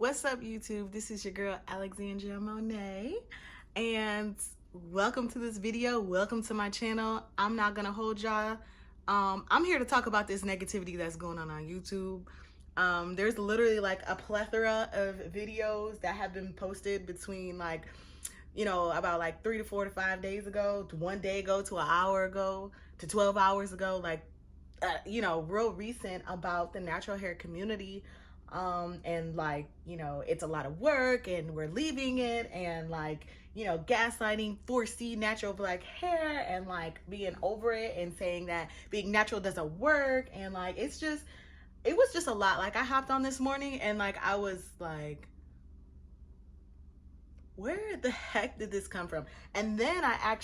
What's up, YouTube? This is your girl Alexandria Monet, and welcome to this video. Welcome to my channel. I'm not gonna hold y'all. I'm here to talk about this negativity that's going on YouTube. There's literally like a plethora of videos that have been posted between about like 3 to 4 to 5 days ago, to 1 day ago, to an hour ago, to 12 hours ago, real recent about the natural hair community. And it's a lot of work and we're leaving it, and gaslighting 4C natural black hair, and being over it and saying that being natural doesn't work. And it was just a lot. I hopped on this morning and I was like, where the heck did this come from? And then I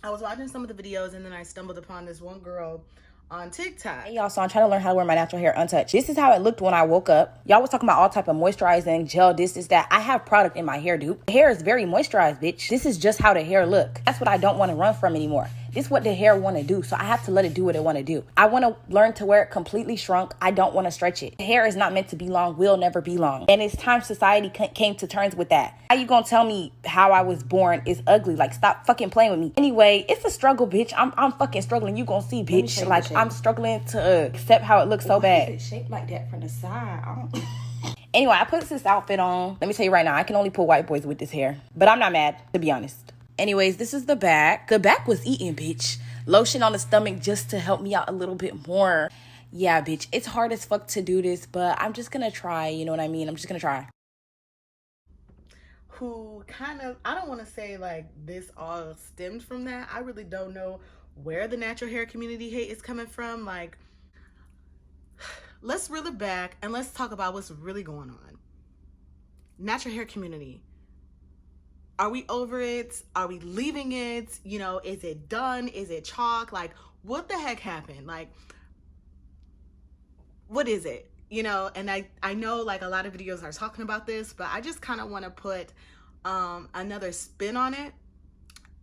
was watching some of the videos, and then I stumbled upon this one girl on TikTok. Hey y'all, so I'm trying to learn how to wear my natural hair untouched. This is how it looked when I woke up. Y'all was talking about all type of moisturizing, gel, this, that. I have product in my hair, dude. The hair is very moisturized, bitch. This is just how the hair look. That's what I don't want to run from anymore. This is what the hair want to do, so I have to let it do what it want to do. I want to learn to wear it completely shrunk. I don't want to stretch it. The hair is not meant to be long, will never be long. And it's time society came to terms with that. How you gonna tell me how I was born is ugly? Stop fucking playing with me. Anyway, it's a struggle, bitch. I'm fucking struggling. You gonna see, bitch. I'm struggling to accept how it looks so bad. Is it shaped like that from the side? Anyway, I put this outfit on. Let me tell you right now, I can only pull white boys with this hair. But I'm not mad, to be honest. Anyways, this is the back. The back was eaten, bitch. Lotion on the stomach just to help me out a little bit more. Yeah, bitch. It's hard as fuck to do this, but I'm just gonna try. You know what I mean? I'm just gonna try. Who I don't want to say this all stemmed from that. I really don't know where the natural hair community hate is coming from. Let's reel it back and let's talk about what's really going on. Natural hair community. Are we over it? Are we leaving it? Is it done? Is it chalk? What the heck happened? What is it? And I know a lot of videos are talking about this, but I just kind of want to put another spin on it.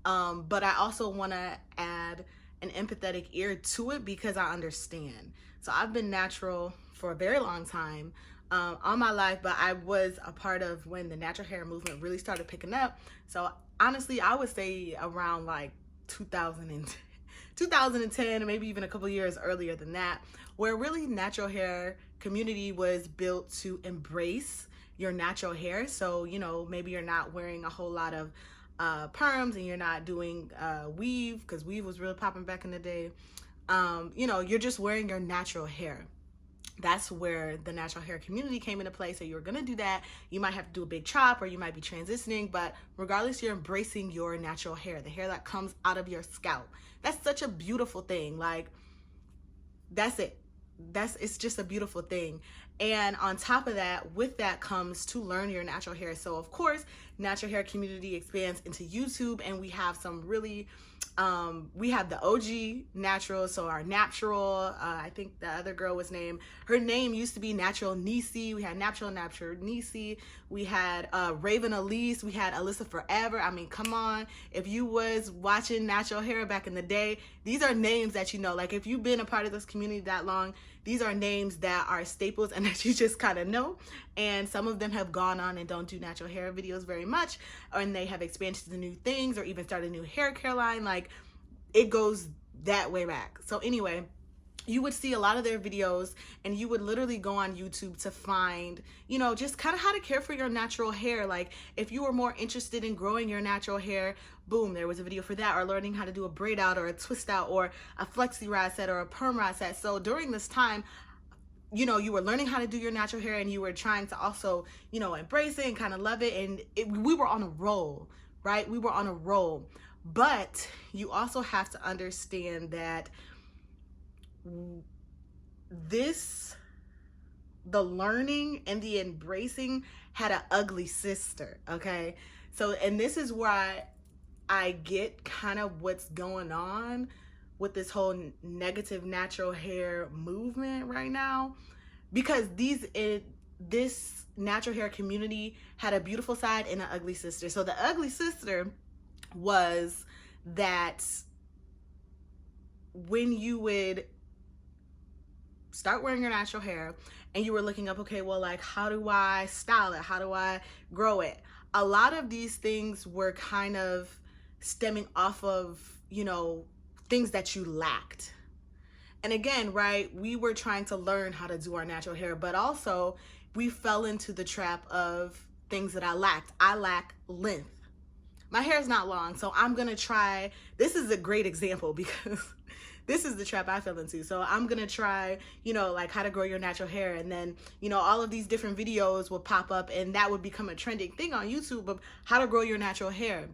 But I also want to add an empathetic ear to it because I understand. So I've been natural for a very long time. All my life, but I was a part of when the natural hair movement really started picking up. So honestly, I would say around 2010, maybe even a couple years earlier than that, where really natural hair community was built to embrace your natural hair. So, maybe you're not wearing a whole lot of perms, and you're not doing weave, because weave was really popping back in the day. You're just wearing your natural hair. That's where the natural hair community came into play. So you're gonna do that. You might have to do a big chop, or you might be transitioning, but regardless, you're embracing your natural hair, the hair that comes out of your scalp. That's such a beautiful thing. That's it. It's just a beautiful thing. And on top of that, with that comes to learn your natural hair. So of course, natural hair community expands into YouTube, and we have some really we have the OG natural, so our natural, I think the other girl was named, her name used to be Natural Nisi. We had natural Nisi. We had Raven Elise. We had Alyssa Forever. I mean, come on. If you was watching natural hair back in the day, these are names that if you've been a part of this community that long, these are names that are staples and that you just kind of know. And some of them have gone on and don't do natural hair videos very much, and they have expanded to new things or even started a new hair care line. It goes that way back. So anyway, you would see a lot of their videos, and you would literally go on YouTube to find, just kind of how to care for your natural hair. If you were more interested in growing your natural hair, boom, there was a video for that, or learning how to do a braid out or a twist out or a flexi rod set or a perm rod set. So during this time, you were learning how to do your natural hair, and you were trying to also, embrace it and kind of love it. And we were on a roll, right? We were on a roll. But you also have to understand that the learning and the embracing had an ugly sister, okay? So, and this is why I get kind of what's going on with this whole negative natural hair movement right now, because this natural hair community had a beautiful side and an ugly sister. So the ugly sister was that when you would start wearing your natural hair and you were looking up, okay, well, like, how do I style it? How do I grow it? A lot of these things were kind of stemming off of, things that you lacked. And again, right, we were trying to learn how to do our natural hair, but also we fell into the trap of things that I lacked. I lack length. My hair is not long, so I'm gonna try. This is a great example because this is the trap I fell into. So I'm gonna try, like how to grow your natural hair, and then, all of these different videos will pop up, and that would become a trending thing on YouTube of how to grow your natural hair.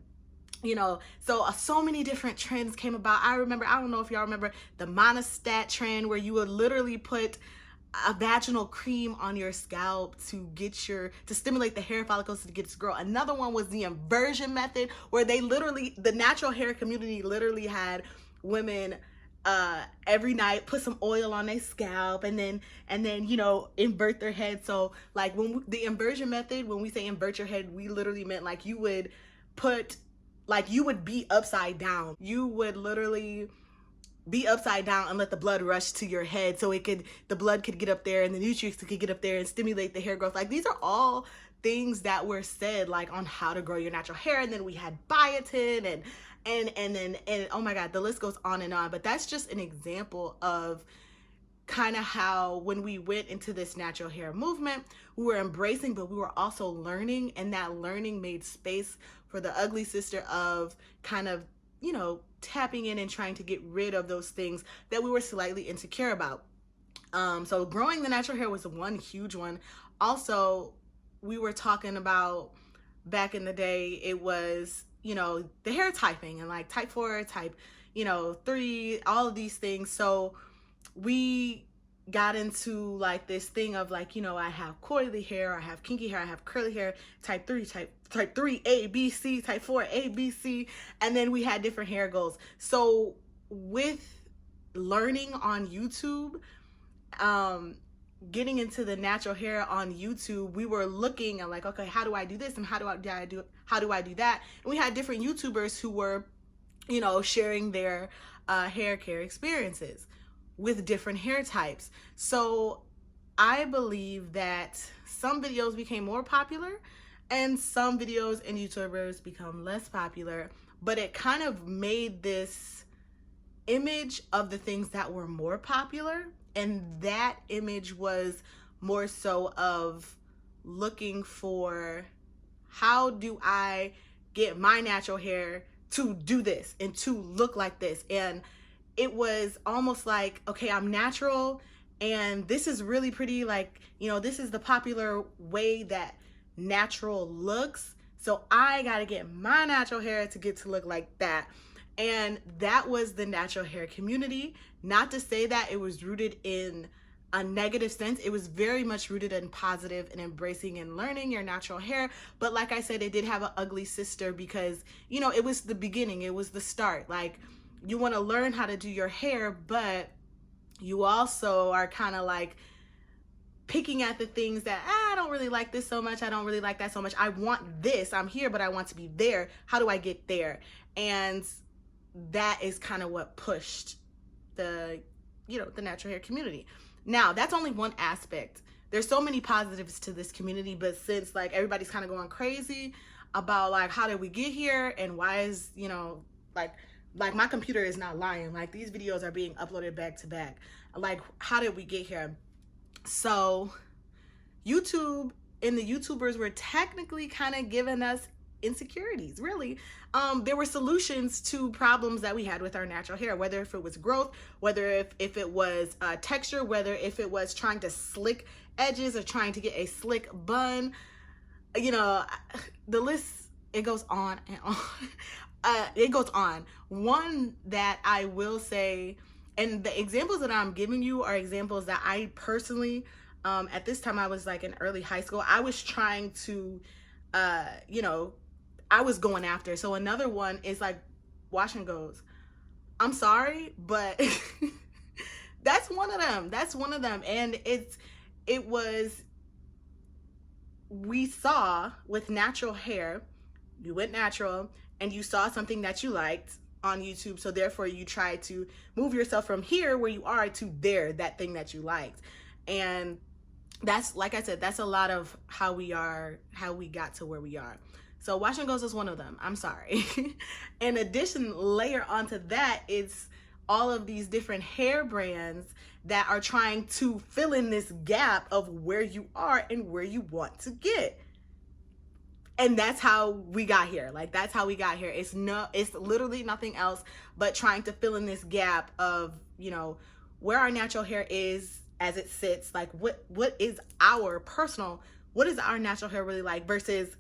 So many different trends came about. I don't know if y'all remember the monostat trend, where you would literally put a vaginal cream on your scalp to stimulate the hair follicles to get it to grow. Another one was the inversion method, where the natural hair community literally had women every night put some oil on their scalp and then invert their head. So like the inversion method, when we say invert your head, we literally meant like you would be upside down. You would literally be upside down and let the blood rush to your head so the blood could get up there and the nutrients could get up there and stimulate the hair growth. Like, these are all things that were said like on how to grow your natural hair. And then we had biotin and oh my God, the list goes on and on. But that's just an example of kind of how, when we went into this natural hair movement, we were embracing, but we were also learning, and that learning made space for the ugly sister of kind of, tapping in and trying to get rid of those things that we were slightly insecure about. So growing the natural hair was one huge one. Also, we were talking about back in the day, it was, the hair typing and like type 4, type, 3, all of these things. So we got into like this thing of like, I have coily hair, I have kinky hair, I have curly hair, type 3, type 3, A, B, C, type 4, A, B, C, and then we had different hair goals. So with learning on YouTube, getting into the natural hair on YouTube, we were looking at like, okay, how do I do this and how do I do that? And we had different YouTubers who were, sharing their hair care experiences with different hair types. So I believe that some videos became more popular and some videos and YouTubers become less popular, but it kind of made this image of the things that were more popular, and that image was more so of looking for, how do I get my natural hair to do this and to look like this? And it was almost like, okay, I'm natural and this is really pretty, like, this is the popular way that natural looks, so I gotta get my natural hair to get to look like that. And that was the natural hair community. Not to say that it was rooted in a negative sense. It was very much rooted in positive and embracing and learning your natural hair. But like I said, it did have an ugly sister because, it was the beginning. It was the start. Like, you want to learn how to do your hair, but you also are kind of like picking at the things that, I don't really like this so much. I don't really like that so much. I want this. I'm here, but I want to be there. How do I get there? And that is kind of what pushed the natural hair community. Now, that's only one aspect. There's so many positives to this community, but since like everybody's kind of going crazy about like, how did we get here and why is, like my computer is not lying. Like, these videos are being uploaded back to back. Like, how did we get here? So YouTube and the YouTubers were technically kind of giving us insecurities, really. There were solutions to problems that we had with our natural hair, whether if it was growth, whether if it was texture, whether if it was trying to slick edges or trying to get a slick bun. The list, it goes on and on. It goes on. One that I will say, and the examples that I'm giving you are examples that I personally, at this time I was like in early high school, I was trying to, I was going after. So another one is like wash and goes. I'm sorry, but that's one of them. That's one of them. And we saw with natural hair, you went natural and you saw something that you liked on YouTube. So therefore you try to move yourself from here where you are to there, that thing that you liked. And that's, like I said, that's a lot of how we got to where we are. So wash and goes is one of them. I'm sorry. In addition, layer onto that, it's all of these different hair brands that are trying to fill in this gap of where you are and where you want to get. And that's how we got here. Like, that's how we got here. It's literally nothing else but trying to fill in this gap of, you know, where our natural hair is as it sits. Like, what is our natural hair really like versus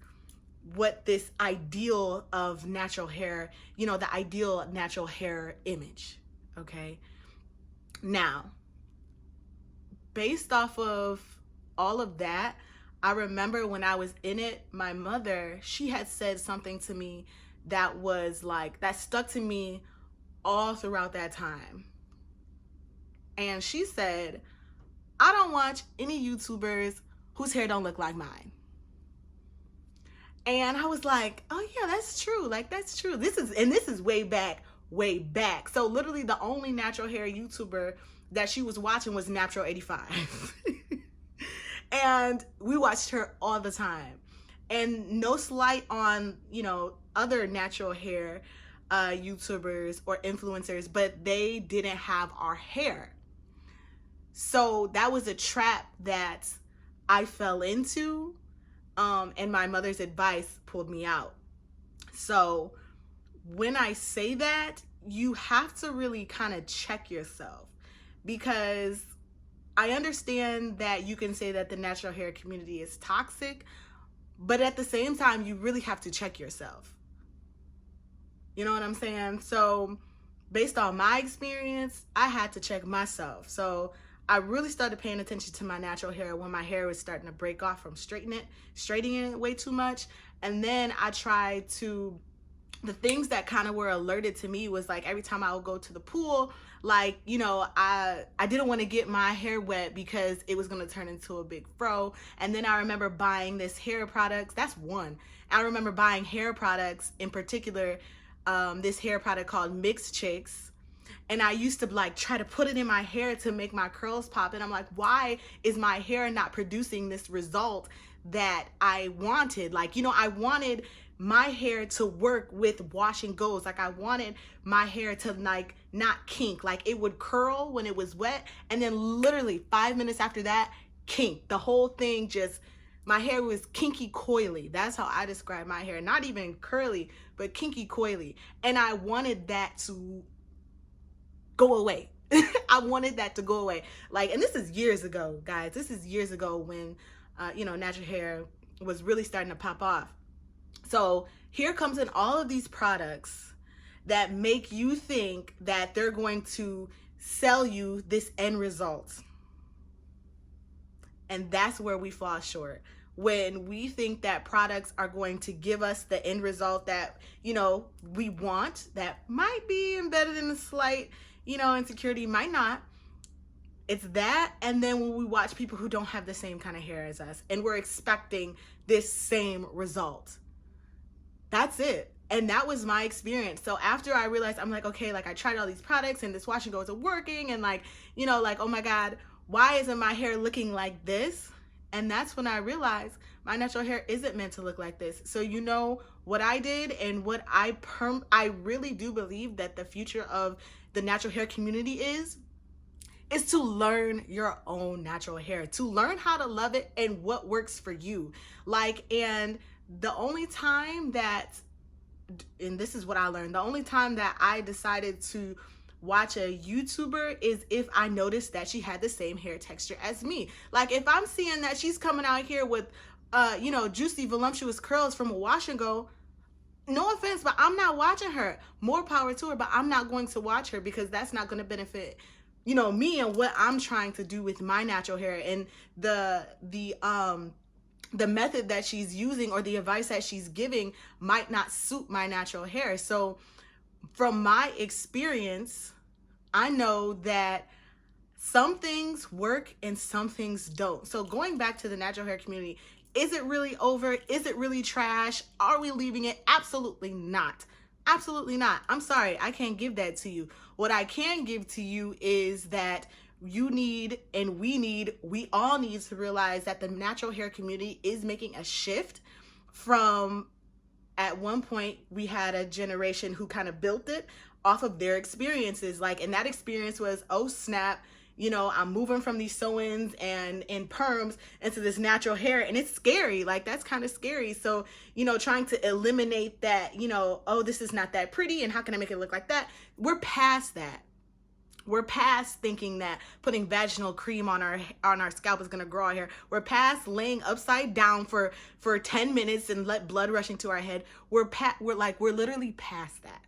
what this ideal of natural hair, you know, the ideal natural hair image. Okay. Now, based off of all of that, I remember when I was in it, my mother, she had said something to me that was like, that stuck to me all throughout that time. And she said, I don't watch any YouTubers whose hair don't look like mine. And I was like, oh yeah, that's true. Like, that's true. This is way back. So literally the only natural hair YouTuber that she was watching was Natural 85. And we watched her all the time. And no slight on, you know, other natural hair YouTubers or influencers, but they didn't have our hair. So that was a trap that I fell into, and my mother's advice pulled me out. So when I say that, you have to really kind of check yourself, because I understand that you can say that the natural hair community is toxic, but at the same time, you really have to check yourself. You know what I'm saying? So based on my experience, I had to check myself. So I really started paying attention to my natural hair when my hair was starting to break off from straightening it way too much. And then I tried to, the things that kind of were alerted to me was like every time I would go to the pool, like, you know, I didn't want to get my hair wet because it was going to turn into a big fro. And then I remember buying this hair products. That's one. I remember buying hair products, in particular, this hair product called Mixed Chicks. And I used to like try to put it in my hair to make my curls pop. And I'm like, why is my hair not producing this result that I wanted? Like, you know, I wanted my hair to work with wash and goes. Like, I wanted my hair to like not kink. Like, it would curl when it was wet, and then literally 5 minutes after that, kink. The whole thing just, my hair was kinky coily. That's how I describe my hair. Not even curly, but kinky coily. And I wanted that to go away. I wanted that to go away. Like, and this is years ago, guys. This is years ago when, you know, natural hair was really starting to pop off. So here comes in all of these products that make you think that they're going to sell you this end result. And that's where we fall short. When we think that products are going to give us the end result that, you know, we want, that might be embedded in a slight, you know, insecurity, might not. It's that, and then when we watch people who don't have the same kind of hair as us, and we're expecting this same result. That's it. And that was my experience. So after I realized, I'm like, okay, like I tried all these products and this wash and go isn't working, and like, you know, like, oh my God, why isn't my hair looking like this? And that's when I realized my natural hair isn't meant to look like this. So, you know, what I did and what I really do believe that the future of the natural hair community is to learn your own natural hair, to learn how to love it and what works for you. Like, and the only time that, and this is what I learned, the only time that I decided to watch a YouTuber is if I noticed that she had the same hair texture as me. Like, if I'm seeing that she's coming out here with, you know, juicy, voluptuous curls from a wash and go, no offense, but I'm not watching her. More power to her, but I'm not going to watch her because that's not going to benefit, you know, me and what I'm trying to do with my natural hair. And the method that she's using or the advice that she's giving might not suit my natural hair. So from my experience, I know that some things work and some things don't. So going back to the natural hair community, is it really over? Is it really trash? Are we leaving it? Absolutely not. Absolutely not. I'm sorry, I can't give that to you. What I can give to you is that we all need to realize that the natural hair community is making a shift from, at one point we had a generation who kind of built it off of their experiences, like, and that experience was, oh snap, I'm moving from these sew-ins and perms into this natural hair, and it's scary. Like, that's kind of scary. So, trying to eliminate that, oh, this is not that pretty, and how can I make it look like that? We're past that. We're past thinking that putting vaginal cream on our scalp is gonna grow our hair. We're past laying upside down for 10 minutes and let blood rushing to our head. We're literally past that.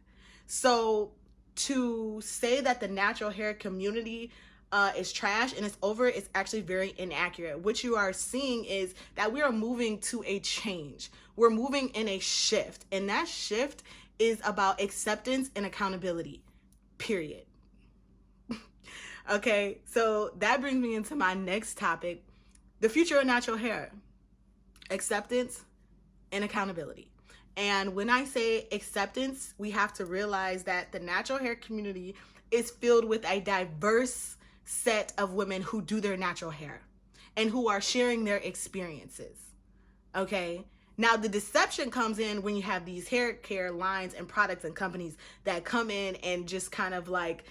So to say that the natural hair community is trash and it's over, it's actually very inaccurate. What you are seeing is that we are moving to a change. We're moving in a shift, and that shift is about acceptance and accountability, period. Okay, so that brings me into my next topic, the future of natural hair, acceptance and accountability. And when I say acceptance, we have to realize that the natural hair community is filled with a diverse set of women who do their natural hair and who are sharing their experiences. Okay, now the deception comes in when you have these hair care lines and products and companies that come in and just kind of like,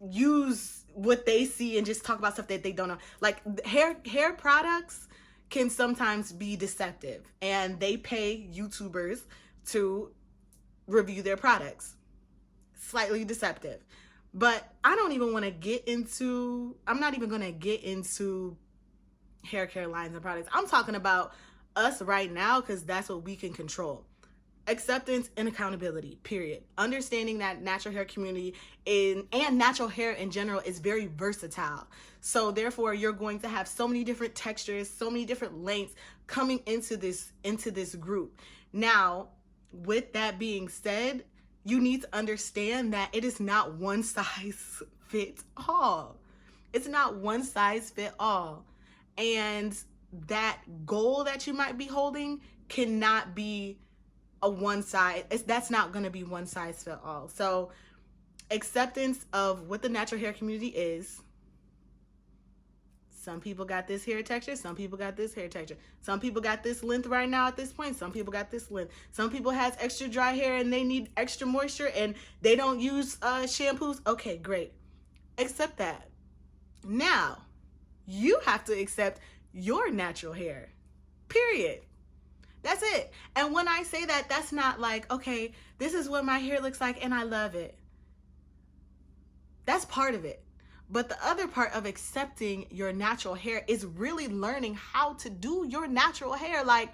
use what they see and just talk about stuff that they don't know. Like, hair products can sometimes be deceptive, and they pay YouTubers to review their products. Slightly deceptive. But I'm not even going to get into hair care lines and products. I'm talking about us right now, because that's what we can control. Acceptance and accountability, period. Understanding that natural hair community and natural hair in general is very versatile. So therefore, you're going to have so many different textures, so many different lengths coming into this group. Now, with that being said, you need to understand that it is not one size fits all. It's not one size fit all. And that goal that you might be holding cannot be that's not going to be one size fit all. So acceptance of what the natural hair community is. Some people got this hair texture. Some people got this hair texture. Some people got this length right now at this point. Some people got this length. Some people has extra dry hair and they need extra moisture and they don't use shampoos. Okay, great. Accept that. Now, you have to accept your natural hair. Period. That's it. And when I say that, that's not like, okay, this is what my hair looks like and I love it. That's part of it. But the other part of accepting your natural hair is really learning how to do your natural hair. Like,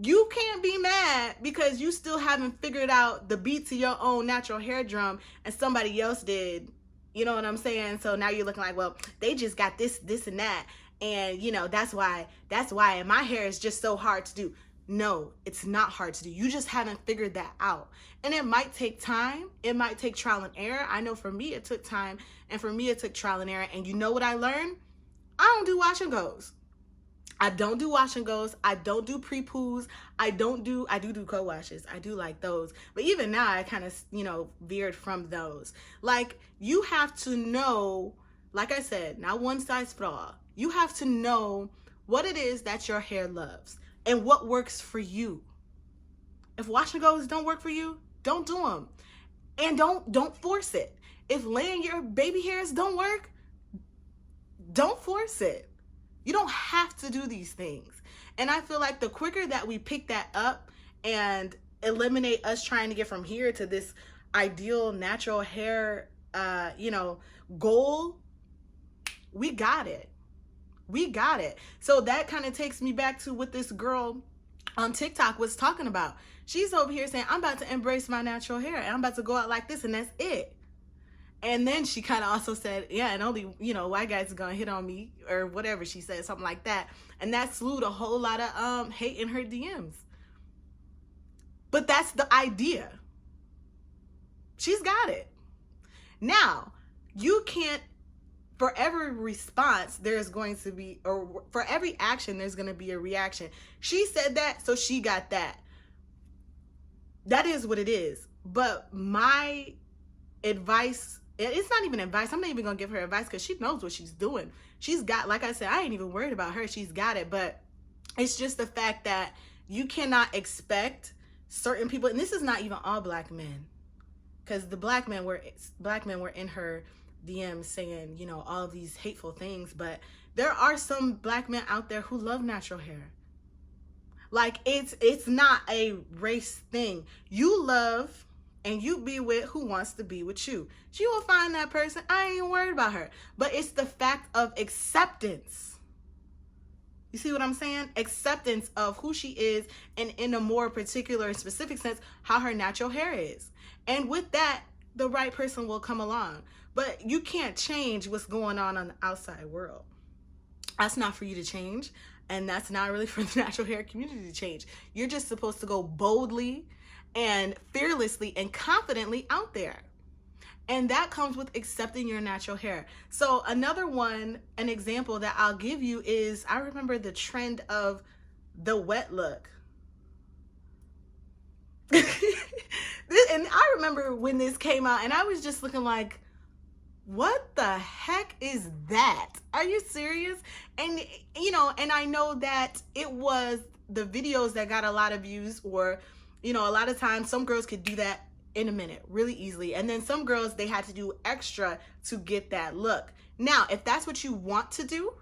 you can't be mad because you still haven't figured out the beat to your own natural hair drum and somebody else did. You know what I'm saying? So now you're looking like, well, they just got this and that. And, that's why and my hair is just so hard to do. No, it's not hard to do. You just haven't figured that out. And it might take time. It might take trial and error. I know for me, it took time. And for me, it took trial and error. And you know what I learned? I don't do wash and goes. I don't do wash and goes. I don't do pre-poos. I do co-washes. I do like those. But even now, I kind of, veered from those. Like, you have to know, like I said, not one size fits all. You have to know what it is that your hair loves and what works for you. If wash and goes don't work for you, don't do them. And don't force it. If laying your baby hairs don't work, don't force it. You don't have to do these things. And I feel like the quicker that we pick that up and eliminate us trying to get from here to this ideal natural hair, goal, we got it. We got it. So that kind of takes me back to what this girl on TikTok was talking about. She's over here saying, I'm about to embrace my natural hair and I'm about to go out like this and that's it. And then she kind of also said, yeah, and only, white guys are going to hit on me or whatever she said, something like that. And that slewed a whole lot of hate in her DMs. But that's the idea. She's got it. Now, you can't, for every response, there's going to be, or for every action, there's going to be a reaction. She said that, so she got that. That is what it is. But my advice it's not even advice. I'm not even gonna give her advice because she knows what she's doing. She's got, like I said, I ain't even worried about her. She's got it. But it's just the fact that you cannot expect certain people, and this is not even all black men, because the black men were in her DMs saying, you know, all of these hateful things. But there are some black men out there who love natural hair. Like, it's not a race thing. You love and you be with who wants to be with you. She will find that person. I ain't worried about her. But it's the fact of acceptance. You see what I'm saying? Acceptance of who she is, and in a more particular and specific sense, how her natural hair is. And with that, the right person will come along. But you can't change what's going on the outside world. That's not for you to change. And that's not really for the natural hair community to change. You're just supposed to go boldly and fearlessly and confidently out there. And that comes with accepting your natural hair. So another one, an example that I'll give you is, I remember the trend of the wet look. And I remember when this came out and I was just looking like, what the heck is that? Are you serious? And, you know, and I know that it was the videos that got a lot of views, or, you know, a lot of times some girls could do that in a minute really easily. And then some girls, they had to do extra to get that look. Now, if that's what you want to do,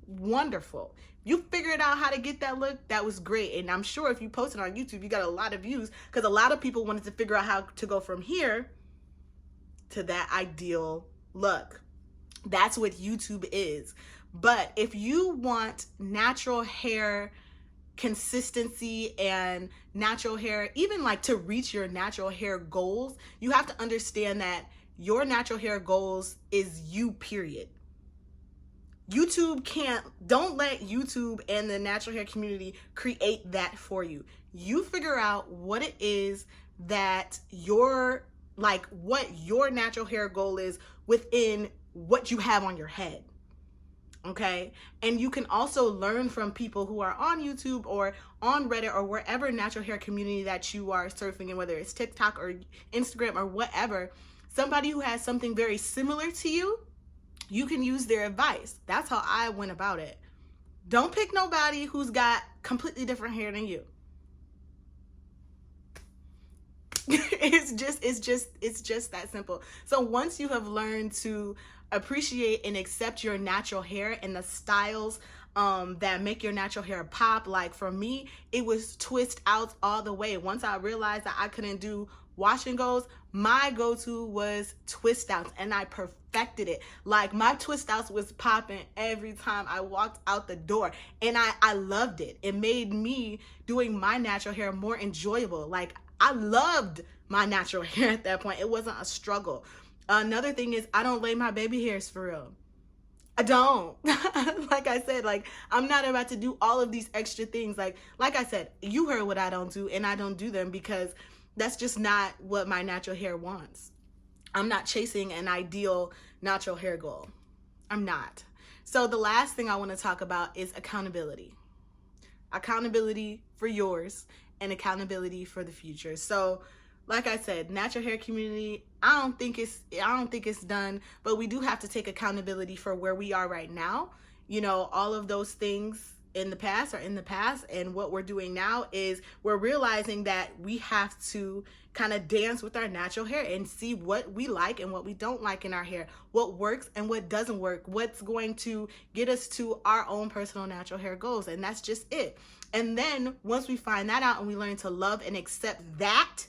wonderful. You figured out how to get that look, that was great. And I'm sure if you posted on YouTube, you got a lot of views, because a lot of people wanted to figure out how to go from here to that ideal look. That's what YouTube is. But if you want natural hair consistency and natural hair, even like to reach your natural hair goals, you have to understand that your natural hair goals is you, period. Don't let YouTube and the natural hair community create that for you. You figure out what it is that what your natural hair goal is within what you have on your head. Okay. And you can also learn from people who are on YouTube or on Reddit or wherever natural hair community that you are surfing in, whether it's TikTok or Instagram or whatever. Somebody who has something very similar to you, you can use their advice. That's how I went about it. Don't pick nobody who's got completely different hair than you. It's just that simple. So once you have learned to appreciate and accept your natural hair and the styles that make your natural hair pop, like for me, it was twist outs all the way. Once I realized that I couldn't do wash and goes, my go-to was twist outs, and I perfected it. Like, my twist outs was popping every time I walked out the door, and I loved it. It made me doing my natural hair more enjoyable. Like, I loved my natural hair at that point. It wasn't a struggle. Another thing is, I don't lay my baby hairs for real. I don't. Like I said, like, I'm not about to do all of these extra things. Like I said, you heard what I don't do, and I don't do them because that's just not what my natural hair wants. I'm not chasing an ideal natural hair goal. I'm not. So the last thing I want to talk about is accountability. Accountability for yours and accountability for the future. So, like I said, natural hair community, I don't think it's done, but we do have to take accountability for where we are right now. You know, all of those things in the past are in the past, and what we're doing now is we're realizing that we have to kind of dance with our natural hair and see what we like and what we don't like in our hair, what works and what doesn't work, what's going to get us to our own personal natural hair goals, and that's just it. And then once we find that out and we learn to love and accept that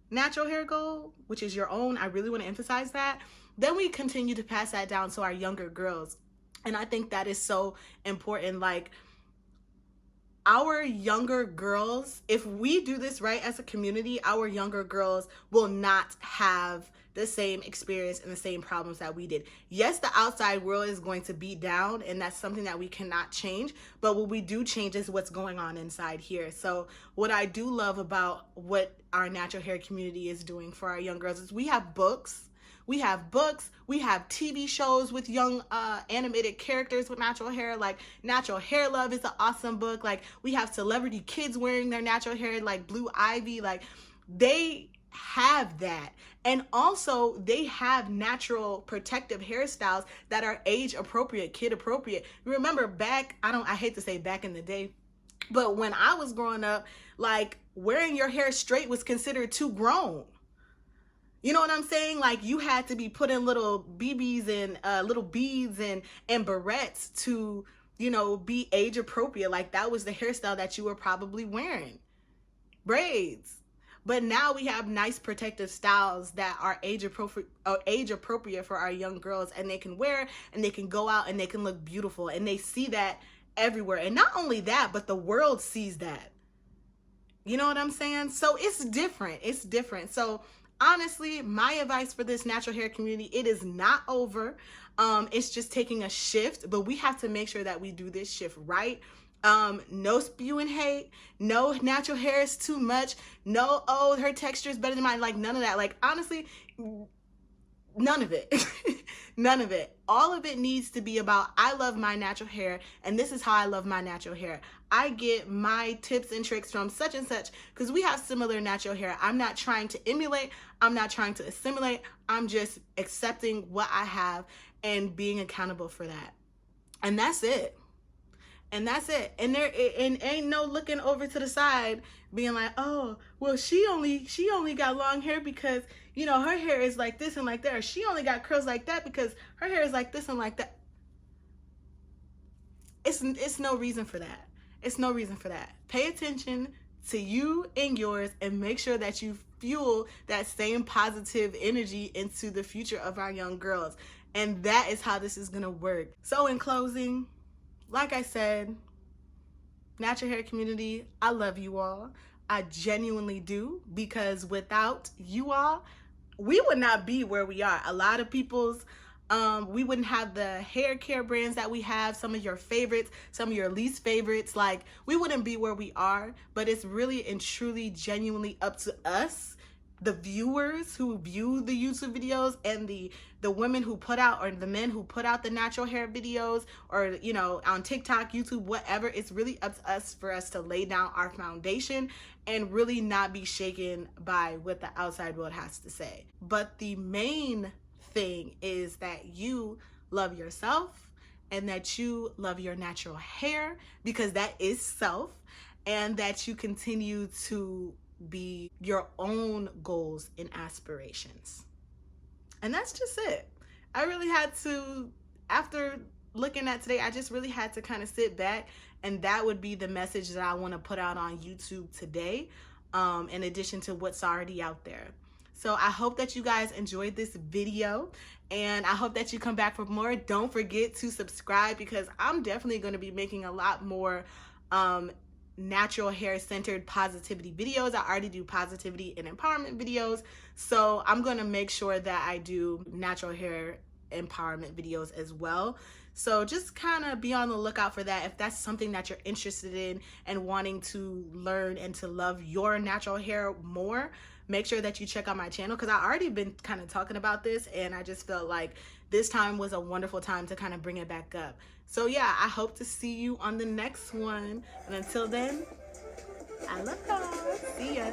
natural hair goal, which is your own, I really want to emphasize that, then we continue to pass that down to our younger girls. And I think that is so important. Like, our younger girls, if we do this right as a community, our younger girls will not have the same experience and the same problems that we did. Yes, the outside world is going to beat down, and that's something that we cannot change, but what we do change is what's going on inside here. So what I do love about what our natural hair community is doing for our young girls is we have books, we have TV shows with young animated characters with natural hair. Like, Natural Hair Love is an awesome book. Like, we have celebrity kids wearing their natural hair, like Blue Ivy. Like, they have that. And also they have natural protective hairstyles that are age appropriate, kid appropriate. Remember back, I hate to say back in the day, but when I was growing up, like wearing your hair straight was considered too grown. You know what I'm saying? Like you had to be putting little BBs and little beads and barrettes to, you know, be age appropriate. Like that was the hairstyle that you were probably wearing. Braids. But now we have nice protective styles that are age appropriate for our young girls, and they can wear and they can go out and they can look beautiful, and they see that everywhere. And not only that, but the world sees that. You know what I'm saying? So it's different. It's different. So honestly, my advice for this natural hair community, it is not over. It's just taking a shift, but we have to make sure that we do this shift right. No spewing hate, no natural hair is too much, no, oh, her texture is better than mine. Like none of that. Like honestly, none of it. None of it. All of it needs to be about, I love my natural hair and this is how I love my natural hair. I get my tips and tricks from such and such because we have similar natural hair. I'm not trying to emulate. I'm not trying to assimilate. I'm just accepting what I have and being accountable for that. And that's it. And that's it. And there ain't no looking over to the side being like, oh, well, she only got long hair because, you know, her hair is like this and like that. Or she only got curls like that because her hair is like this and like that. It's no reason for that. It's no reason for that. Pay attention to you and yours and make sure that you fuel that same positive energy into the future of our young girls. And that is how this is going to work. So in closing, like I said, natural hair community, I love you all. I genuinely do, because without you all, we would not be where we are. A lot of people's, we wouldn't have the hair care brands that we have, some of your favorites, some of your least favorites. Like we wouldn't be where we are, but it's really and truly genuinely up to us, the viewers who view the YouTube videos, and the women who put out, or the men who put out the natural hair videos, or, you know, on TikTok, YouTube, whatever. It's really up to us for us to lay down our foundation and really not be shaken by what the outside world has to say. But the main thing is that you love yourself and that you love your natural hair, because that is self, and that you continue to be your own goals and aspirations. And that's just it. I really had to, after looking at today, I just really had to kind of sit back, and that would be the message that I want to put out on YouTube today, in addition to what's already out there. So I hope that you guys enjoyed this video, and I hope that you come back for more. Don't forget to subscribe, because I'm definitely going to be making a lot more natural hair centered positivity videos. I already do positivity and empowerment videos, so I'm going to make sure that I do natural hair empowerment videos as well. So just kind of be on the lookout for that if that's something that you're interested in and wanting to learn and to love your natural hair more. Make sure that you check out my channel, because I already been kind of talking about this, and I just felt like this time was a wonderful time to kind of bring it back up. So yeah, I hope to see you on the next one. And until then, I love y'all. See ya.